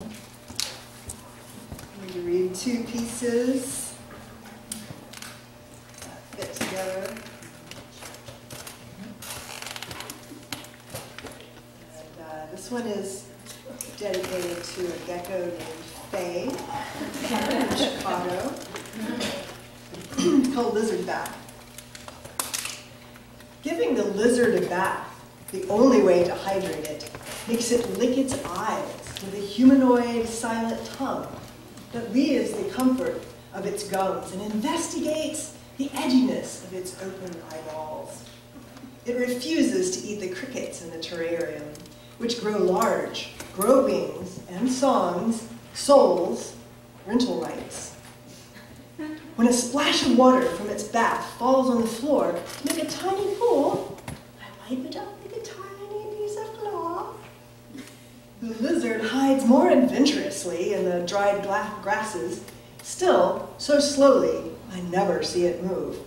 I'm going to read two pieces that fit together. And this one is dedicated to a gecko named Faye in Chicago, called Lizard Bath. Giving the lizard a bath, the only way to hydrate it, makes it lick its eyes with a humanoid silent tongue that leaves the comfort of its gums and investigates the edginess of its open eyeballs. It refuses to eat the crickets in the terrarium, which grow large, grow wings and songs, souls, rental rights. When a splash of water from its bath falls on the floor to make a tiny pool, I wipe it up with a tiny piece of cloth. The lizard hides more adventurously in the dried grasses, still so slowly I never see it move.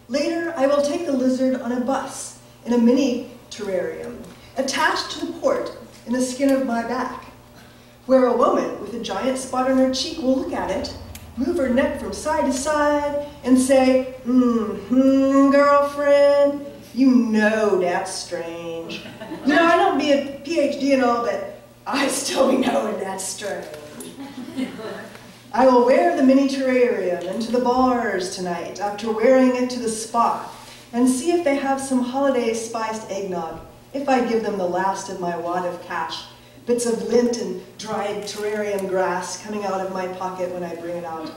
Later, I will take the lizard on a bus in a mini terrarium attached to the port in the skin of my back, where a woman with a giant spot on her cheek will look at it, move her neck from side to side, and say, girlfriend, you know that's strange. You know, I don't be a PhD and all, but I still be knowing that's strange. I will wear the mini terrarium into the bars tonight after wearing it to the spa and see if they have some holiday spiced eggnog, if I give them the last of my wad of cash, bits of lint and dried terrarium grass coming out of my pocket when I bring it out.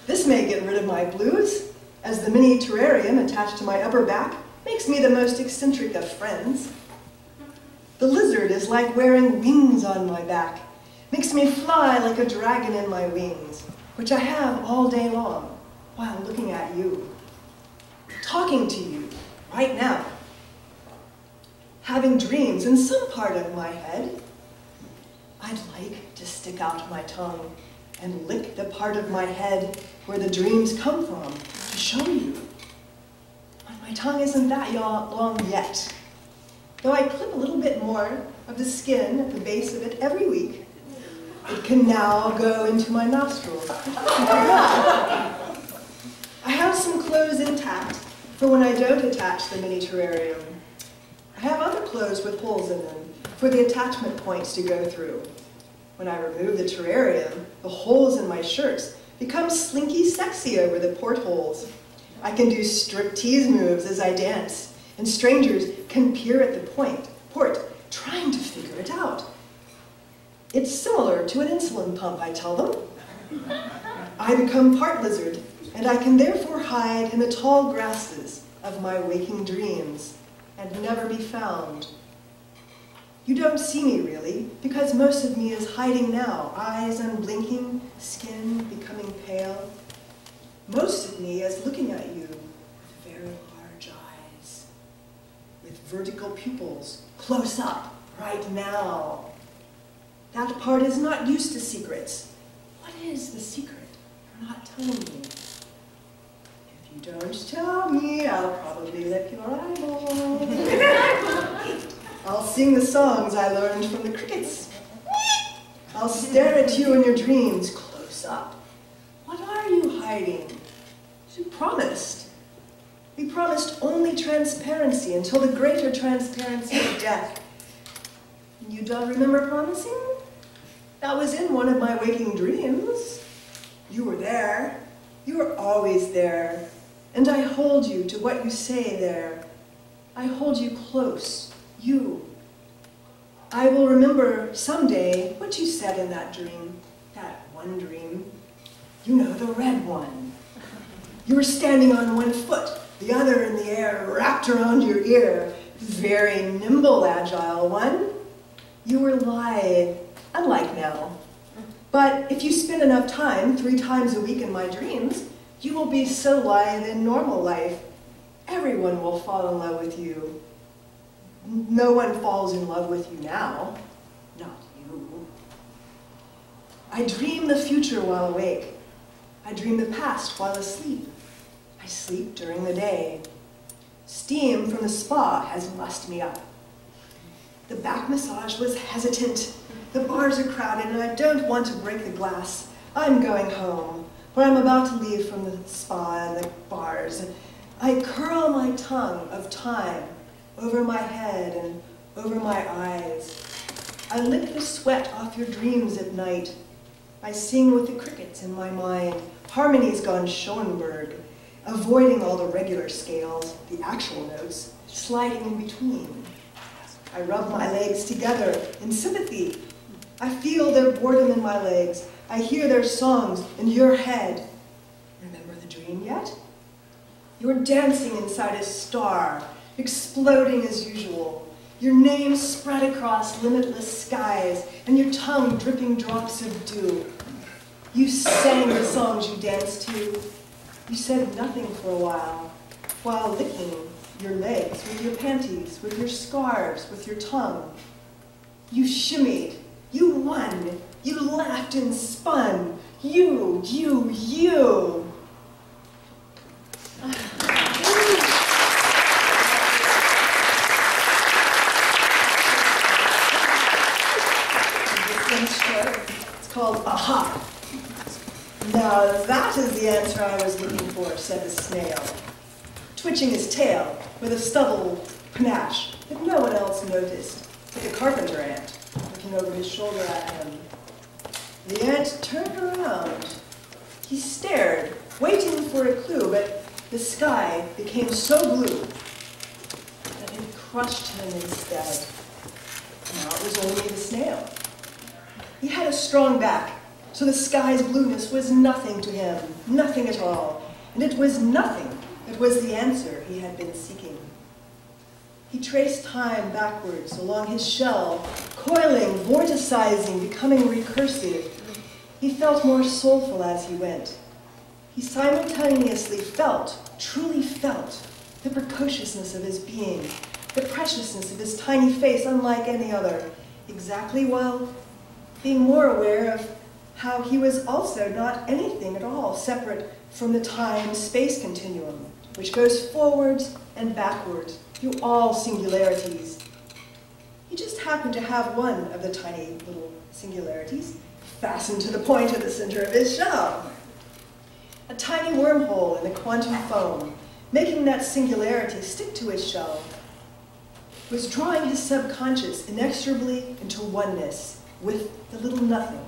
This may get rid of my blues, as the mini terrarium attached to my upper back makes me the most eccentric of friends. The lizard is like wearing wings on my back, makes me fly like a dragon in my wings, which I have all day long while looking at you, talking to you right now, having dreams in some part of my head. I'd like to stick out my tongue and lick the part of my head where the dreams come from to show you. But my tongue isn't that long yet, though I clip a little bit more of the skin at the base of it every week. It can now go into my nostrils. I have some clothes intact for when I don't attach the mini terrarium. I have other clothes with holes in them for the attachment points to go through. When I remove the terrarium, the holes in my shirts become slinky sexy over the portholes. I can do striptease moves as I dance, and strangers can peer at the port, trying to figure it out. It's similar to an insulin pump, I tell them. I become part lizard, and I can therefore hide in the tall grasses of my waking dreams and never be found. You don't see me really, because most of me is hiding now, eyes unblinking, skin becoming pale. Most of me is looking at you with very large eyes, with vertical pupils, close up, right now. That part is not used to secrets. What is the secret you're not telling me? If you don't tell me, I'll probably lick your eyeball. I'll sing the songs I learned from the crickets. I'll stare at you in your dreams, close up. What are you hiding? You promised. We promised only transparency until the greater transparency of death. You don't remember promising? That was in one of my waking dreams. You were there. You were always there. And I hold you to what you say there. I hold you close, you. I will remember someday what you said in that dream, that one dream. You know, the red one. You were standing on one foot, the other in the air, wrapped around your ear. Very nimble, agile one. You were lithe, unlike now. But if you spend enough time, 3 times a week in my dreams, you will be so lithe in normal life. Everyone will fall in love with you. No one falls in love with you now, not you. I dream the future while awake. I dream the past while asleep. I sleep during the day. Steam from the spa has mussed me up. The back massage was hesitant, The bars are crowded and I don't want to break the glass. I'm going home, where I'm about to leave from the spa and the bars. I curl my tongue of time over my head and over my eyes. I lick the sweat off your dreams at night. I sing with the crickets in my mind, harmonies gone Schoenberg, avoiding all the regular scales, the actual notes, sliding in between. I rub my legs together in sympathy. I feel their boredom in my legs. I hear their songs in your head. Remember the dream yet? You're dancing inside a star, exploding as usual. Your name spread across limitless skies, and your tongue dripping drops of dew. You sang the songs you danced to. You said nothing for a while licking your legs with your panties, with your scarves, with your tongue. You shimmied. You won. You laughed and spun. You. It's called Aha. Now that is the answer I was looking for, said the snail, twitching his tail with a stubble panache that no one else noticed, but the carpenter ant, looking over his shoulder at him. The ant turned around. He stared, waiting for a clue, but the sky became so blue that it crushed him instead. Now it was only the snail. He had a strong back, so the sky's blueness was nothing to him, nothing at all. And it was nothing that was the answer he had been seeking. He traced time backwards along his shell, coiling, vorticizing, becoming recursive. He felt more soulful as he went. He simultaneously felt, truly felt, the precociousness of his being, the preciousness of his tiny face unlike any other, exactly while being more aware of how he was also not anything at all separate from the time-space continuum, which goes forwards and backwards through all singularities. He just happened to have one of the tiny little singularities fastened to the point at the center of his shell. A tiny wormhole in the quantum foam, making that singularity stick to his shell, was drawing his subconscious inexorably into oneness with the little nothing,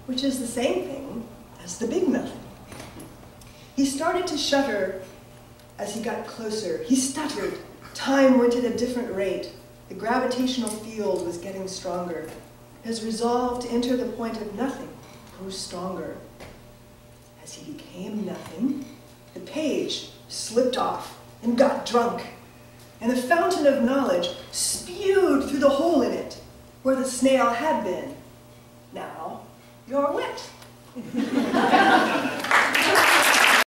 which is the same thing as the big nothing. He started to shudder as he got closer. He stuttered. Time went at a different rate. The gravitational field was getting stronger. His resolve to enter the point of nothing grew stronger. As he became nothing, the page slipped off and got drunk, and the fountain of knowledge spewed through the hole in it where the snail had been. Now you're wet.